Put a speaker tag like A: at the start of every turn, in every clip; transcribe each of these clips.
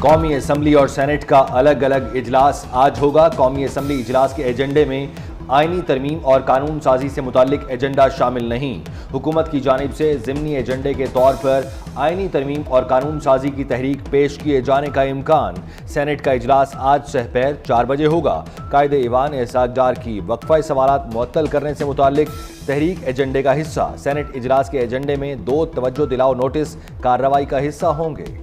A: कौमी असम्बली और सेनेट का अलग अलग इजलास आज होगा। कौमी असम्बली इजलास के एजेंडे में आईनी तरमीम और कानून साजी से मुताल्लिक एजेंडा शामिल नहीं। हुकूमत की जानिब से ज़िमनी एजेंडे के तौर पर आईनी तरमीम और कानून साजी की तहरीक पेश किए जाने का इम्कान। सेनेट का इजलास आज सहपहर 4 बजे होगा। कायदे ईवान एहसासदार की वक्फा सवालात मुअत्तल करने से मुताल्लिक तहरीक एजेंडे का हिस्सा। सेनेट इजलास के एजेंडे में 2 तवज्जो दिलाओ नोटिस कार्रवाई का हिस्सा होंगे।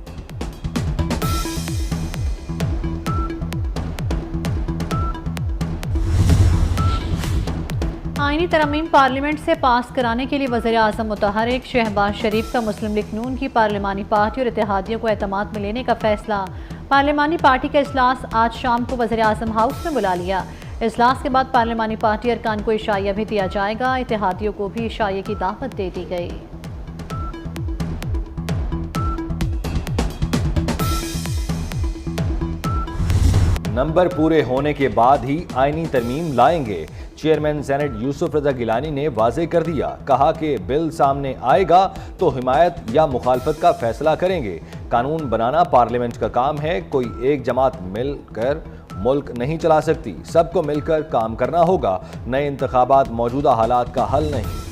B: आईनी तरमीम पार्लियामेंट से पास कराने के लिए वज़ीर-ए-आज़म मुतहर्रिक शहबाज शरीफ का मुस्लिम लीग नून की पार्लिमानी पार्टी और इत्तेहादियों को एतमाद में लेने का फैसला। पार्लिमानी पार्टी का इजलास आज शाम को वज़ीर-ए-आज़म हाउस में बुला लिया। इजलास के बाद पार्लिमानी पार्टी अरकान को इशाइया भी दिया जाएगा। इत्तेहादियों को भी इशाइये की दावत दे दी गई।
A: नंबर पूरे होने के बाद ही आईनी तरमीम लाएंगे। चेयरमैन सेनेट यूसुफ रजा गिलानी ने वाजे कर दिया, कहा कि बिल सामने आएगा तो हिमायत या मुखालफत का फैसला करेंगे। कानून बनाना पार्लियामेंट का काम है, कोई एक जमात मिलकर मुल्क नहीं चला सकती, सबको मिलकर काम करना होगा। नए इंतखाबात मौजूदा हालात का हल नहीं।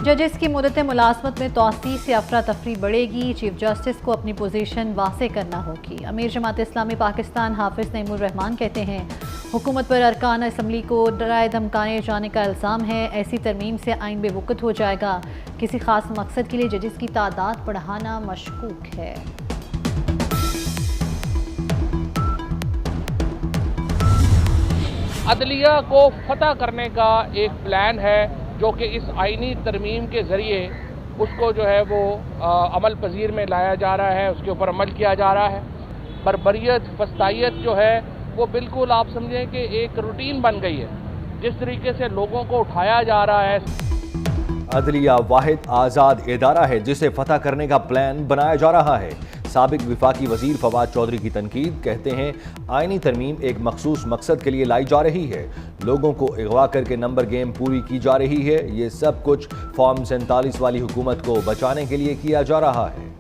B: जजेस की मुद्दत मुलाजमत में तोसी से अफरा तफरी बढ़ेगी। चीफ जस्टिस को अपनी पोजीशन वाज़े करना होगी। अमीर जमात इस्लामी पाकिस्तान हाफिज नईमुर रहमान कहते हैं, हुकूमत पर अरकान असम्बली को डराए धमकाने जाने का इल्ज़ाम है। ऐसी तरमीम से आइन बेवकूफ़ हो जाएगा। किसी खास मकसद के लिए जजेस की तादाद बढ़ाना मशकूक है।
C: अदलिया को फतह करने का एक प्लान है जो कि इस आईनी तरमीम के ज़रिए उसको जो है वो अमल पजीर में लाया जा रहा है, उसके ऊपर अमल किया जा रहा है। बर्बरियत फस्तायत जो है वो बिल्कुल आप समझें कि एक रूटीन बन गई है। जिस तरीके से लोगों को उठाया जा रहा है।
A: अदलिया वाहिद आज़ाद इदारा है जिसे फतह करने का प्लान बनाया जा रहा है। साबिक विफाकी वजीर फवाद चौधरी की तनकीद, कहते हैं आईनी तरमीम एक मखसूस मकसद के लिए लाई जा रही है। लोगों को अगवा करके नंबर गेम पूरी की जा रही है। ये सब कुछ फॉर्म 47 वाली हुकूमत को बचाने के लिए किया जा रहा है।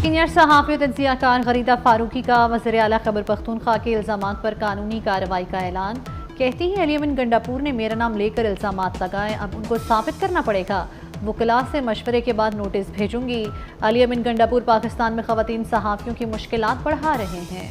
B: सीनियर सहाफ़ी और तज्ज़ियाकार गरीदा फारूकी का वज़ीर आला खैबर पख्तूनख्वा के इल्ज़ामात पर कानूनी कार्रवाई का ऐलान। कहती है अली अमीन गंडापुर ने मेरा नाम लेकर इल्ज़ामात लगाए, अब उनको साबित करना पड़ेगा। वकला से मशवरे के बाद नोटिस भेजूंगी। अली अमीन गंडापुर पाकिस्तान में ख़वातीन सहाफ़ियों की मुश्किलात बढ़ा रहे हैं।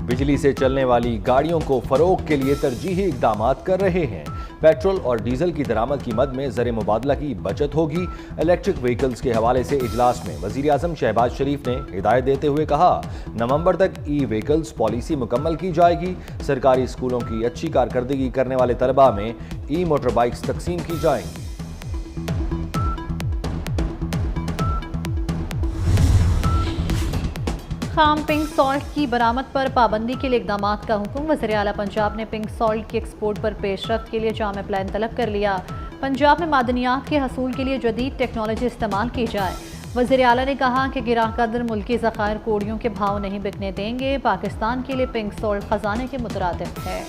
A: बिजली से चलने वाली गाड़ियों को फरोग के लिए तरजीही इकदाम कर रहे हैं। पेट्रोल और डीजल की दरामद की मद में ज़र मुबादला की बचत होगी। इलेक्ट्रिक व्हीकल्स के हवाले से इजलास में वज़ीर आज़म शहबाज शरीफ ने हिदायत देते हुए कहा, नवंबर तक ई व्हीकल्स पॉलिसी मुकम्मल की जाएगी। सरकारी स्कूलों की अच्छी कारकर्दगी करने वाले तलबा में ई मोटर बाइक्स तकसीम की जाएंगी।
B: खाम पिंक सॉल्ट की बरामद पर पाबंदी के लिए इकदाम का हुक्म। वज़ीर आला पंजाब ने पिंक सॉल्ट की एक्सपोर्ट पर पेशरफ्त के लिए जामे प्लान तलब कर लिया। पंजाब में मादनियात के हसूल के लिए जदीद टेक्नोलॉजी इस्तेमाल की जाए। वज़ीर आला ने कहा कि गिराह कदर मुल्की ज़खायर कोड़ियों के भाव नहीं बिकने देंगे। पाकिस्तान के लिए पिंक सॉल्ट खजाने के मुतरादिफ है।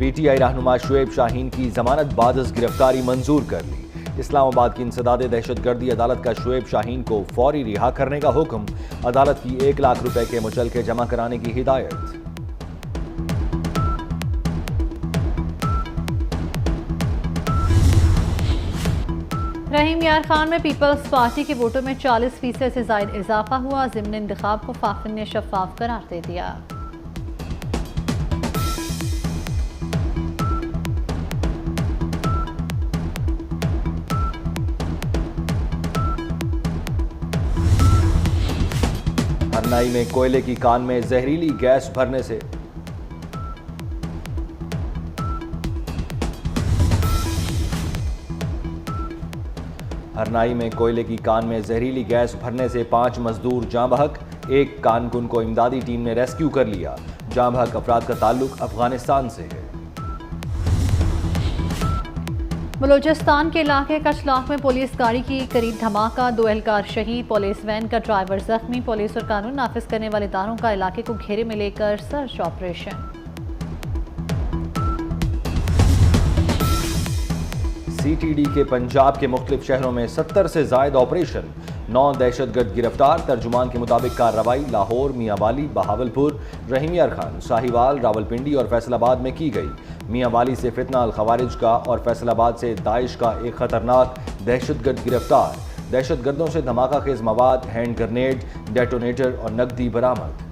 A: पीटीआई रहनुमा शुएब शाहीन की जमानत बादस गिरफ्तारी मंजूर कर ली। इस्लामाबाद की इंसदाद दहशतगर्दी अदालत का शुएब शाहीन को फौरी रिहा करने का हुक्म। अदालत की 1 लाख रुपए के मुचलके जमा कराने की हिदायत।
B: रहीम यार खान में पीपल्स पार्टी के वोटों में 40% से ज़ायद इजाफा हुआ। ज़िमनी इंतखाब को फाखिन ने शफाफ करार दे दिया।
A: हरनाई में कोयले की कान में जहरीली गैस भरने से हरनाई में कोयले की कान में जहरीली गैस भरने से 5 मजदूर जाँ बहक। एक कारकुन को इमदादी टीम ने रेस्क्यू कर लिया। जाँ बहक अफराद का ताल्लुक अफगानिस्तान से है।
B: बलूचिस्तान के इलाके कचलाख में पुलिस गाड़ी की करीब धमाका, 2 एहलकार शहीद, पुलिस वैन का ड्राइवर जख्मी। पुलिस और कानून नाफिज करने वाले इदारों का इलाके को घेरे में लेकर सर्च ऑपरेशन।
A: CTD के पंजाब के मुख्तलिफ शहरों में 70 से जायद ऑपरेशन, 9 दहशतगर्द गिरफ्तार। तर्जुमान के मुताबिक कार्रवाई लाहौर, मियांवाली, बहावलपुर, रहीमियार खान, साहिवाल, रावलपिंडी और फैसलाबाद में की गई। मियांवाली से फितना अल खवारिज का और फैसलाबाद से दाइश का एक खतरनाक दहशतगर्द गिरफ्तार। दहशतगर्दों से धमाका खेज मवाद, हैंड ग्रेनेड, डेटोनेटर और नकदी बरामद।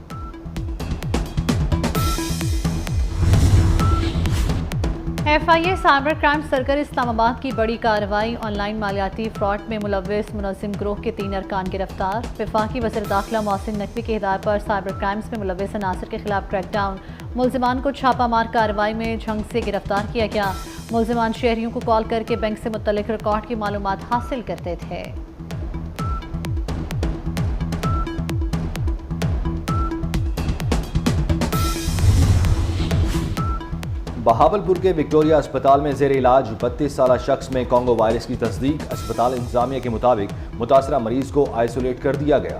B: FIA cyber crime circle Islamabad की बड़ी कार्रवाई, ऑनलाइन मालियाती फ्रॉड में मुलव्विस मुनज़्ज़िम ग्रोह के 3 अरकान गिरफ्तार। वफाकी वज़ीर दाखिला मोहसिन नकवी की हिदायत पर साइबर क्राइम्स में मुलव्विस अनासर के खिलाफ क्रैकडाउन, मुलजिमान को छापामार कार्रवाई में झंग से गिरफ्तार किया गया। मुलजिमान शहरियों को कॉल करके बैंक से मुतल्लिक रिकॉर्ड की मालूमात हासिल करते थे।
A: बहावलपुर के विक्टोरिया अस्पताल में जेर इलाज 32 साला शख्स में कोंगो वायरस की तस्दीक। अस्पताल इंतजामिया के मुताबिक मुतासरा मरीज को आइसोलेट कर दिया गया।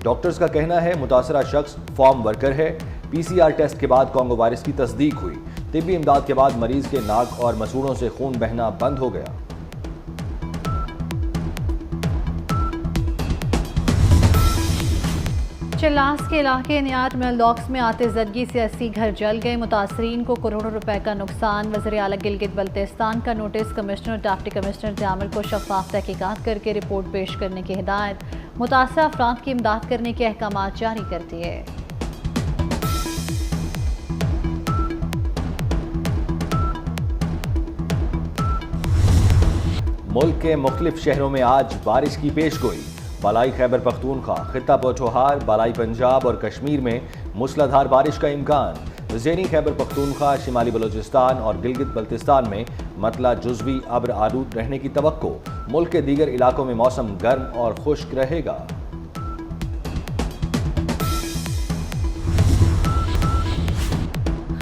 A: डॉक्टर्स का कहना है मुतासरा शख्स फार्म वर्कर है। PCR टेस्ट के बाद कोंगो वायरस की तस्दीक हुई। तिब्बी इमदाद के बाद मरीज के नाक और मसूड़ों से खून बहना बंद हो गया।
B: चिल्लास के इलाके नियात मेलडॉक्स में आते जदगी से 80 घर जल गए। मुतासरीन को करोड़ों रुपए का नुकसान। वज़ीर आला गिलगित बल्तिस्तान का notice, commissioner deputy commissioner Jamir को शफाफ तहकीकात करके रिपोर्ट पेश करने की हिदायत। मुतासरा अफराद की इमदाद करने के अहकाम जारी कर दिए।
A: मुल्क के मुख्तलिफ शहरों में आज बारिश की पेशगोई। बालाई खैबर पख्तूनख्वा, खित्ता पोठोहार, बालाई पंजाब और कश्मीर में मूसलाधार बारिश का इम्कान। ज़ेनी खैबर पख्तूनख्वा, शिमाली बलूचिस्तान और गिलगित बल्तिस्तान में मतला जुज़वी अब्र आलूद रहने की तवक्को। मुल्क के दीगर इलाकों में मौसम गर्म और खुश्क रहेगा।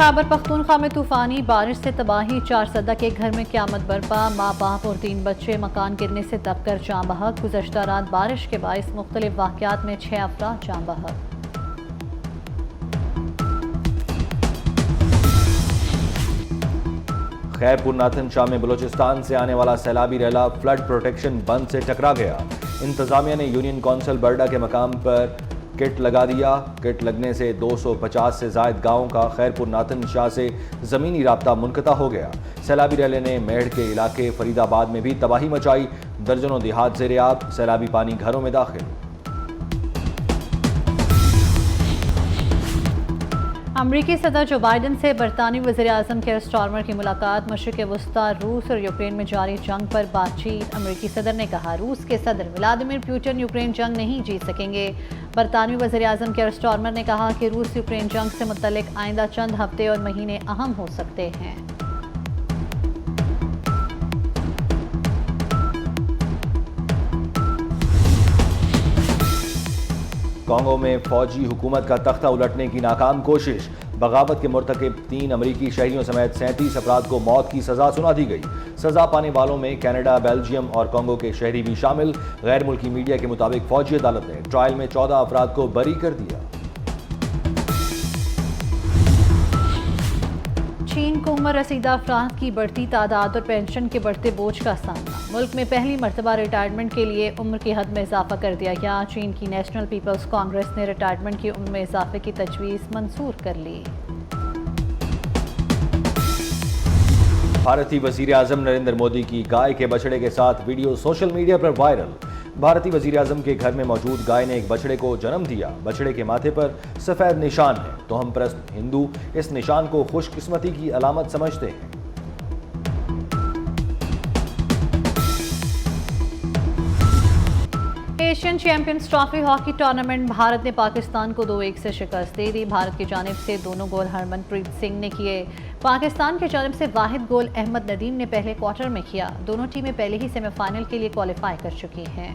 B: खैबर पख्तूनख्वा में तूफानी बारिश से तबाही, 4 सदा के घर में क़यामत बरपा। माँ बाप और 3 बच्चे मकान गिरने से दबकर जाँ बहक। गुज़श्ता रात बारिश के बाइस मुख्तलिफ वाक़यात में 6 अफराद जाँ बहक।
A: खैरपुर नाथन शाह में बलूचिस्तान से आने वाला सैलाबी रैला फ्लड प्रोटेक्शन बंद से टकरा गया। इंतजामिया ने यूनियन कौंसिल बरडा के मकाम पर किट लगा दिया। किट लगने से 250 से जायद गाँव का खैरपुर नाथन शाह से ज़मीनी राब्ता मुनक़ता हो गया। सैलाबी रैले ने मेढ़ के इलाके फरीदाबाद में भी तबाही मचाई। दर्जनों देहात ज़ेर-ए-आब, सैलाबी पानी घरों में दाखिल।
B: अमरीकी सदर जो बाइडन से बरतानवी वज़ीर आज़म केयर स्टारमर की मुलाकात। मशरिक़ वस्ता, रूस और यूक्रेन में जारी जंग पर बातचीत। अमरीकी सदर ने कहा रूस के सदर व्लादिमीर पुतिन यूक्रेन जंग नहीं जीत सकेंगे। बरतानवी वज़ीर आज़म केयर स्टारमर ने कहा कि रूस यूक्रेन जंग से मुतल्लिक आइंदा चंद हफ्ते और महीने अहम हो सकते हैं।
A: कांगो में फौजी हुकूमत का तख्ता उलटने की नाकाम कोशिश। बगावत के मुर्तकिब 3 अमरीकी शहरियों समेत 37 अफराद को मौत की सजा सुना दी गई। सजा पाने वालों में कनाडा, बेल्जियम और कांगो के शहरी भी शामिल। गैर मुल्की मीडिया के मुताबिक फौजी अदालत ने ट्रायल में 14 अफराद को बरी कर दिया।
B: चीन को उम्र रसीदा अफराद की बढ़ती तादाद और पेंशन के बढ़ते बोझ का सामना। मुल्क में पहली मरतबा रिटायरमेंट के लिए उम्र की हद में इजाफा कर दिया गया। चीन की नेशनल पीपल्स कांग्रेस ने रिटायरमेंट की उम्र में इजाफे की तजवीज़ मंजूर कर ली।
A: भारतीय वज़ीर आज़म नरेंद्र मोदी की गाय के बछड़े के साथ वीडियो सोशल मीडिया पर वायरल। भारतीय वज़ीर आज़म के घर में मौजूद गाय ने एक बछड़े को जन्म दिया। बछड़े के माथे पर सफ़ेद निशान है। तोहम परस्त हिंदू इस निशान को खुशकिस्मती की अलामत समझते हैं।
B: Asian champions trophy hockey tournament, Bharat ने पाकिस्तान को 2-1 से शिकस्त दे दी। भारत की जानिब से दोनों गोल हरमनप्रीत सिंह ने किए। पाकिस्तान की जानिब से वाहिद गोल अहमद नदीम ने पहले क्वार्टर में किया। दोनों टीमें पहले ही सेमीफाइनल के लिए क्वालिफाई कर चुकी हैं।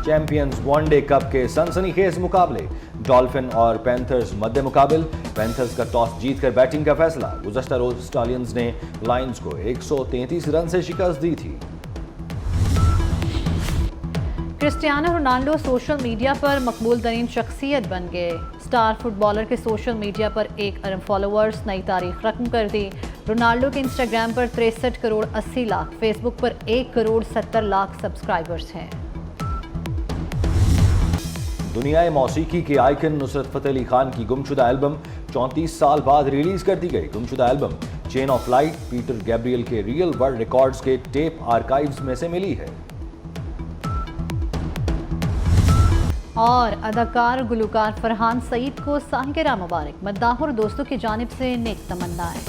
A: चैंपियंस वनडे कप के सनसनीखेज मुकाबले, डॉल्फिन और पैंथर्स मध्य मुकाबिल। पैंथर्स का टॉस जीतकर बैटिंग का फैसला। गुज़श्ता रोज स्टालियंस ने लायंस को 133 रन से शिकस्त दी थी।
B: क्रिस्टियानो रोनाल्डो सोशल मीडिया पर मकबूल तरीन शख्सियत बन गए। स्टार फुटबॉलर के सोशल मीडिया पर 1 अरब फॉलोअर्स नई तारीख रकम कर दी। रोनाल्डो के इंस्टाग्राम पर 63 करोड़ 80 लाख, फेसबुक पर 1 करोड़ 70 लाख सब्सक्राइबर्स हैं।
A: दुनियाए मौसीकी के आइकन नुसरत फतेह अली खान की गुमशुदा एल्बम 34 साल बाद रिलीज कर दी गई। गुमशुदा album chain of light Peter Gabriel के रियल वर्ल्ड रिकॉर्ड्स के टेप आर्काइव्स में से मिली है।
B: और अदाकार गुलकार फरहान सईद को सालगिरह मुबारक। मद्दाह और दोस्तों की जानिब से नेक तमन्नाएं।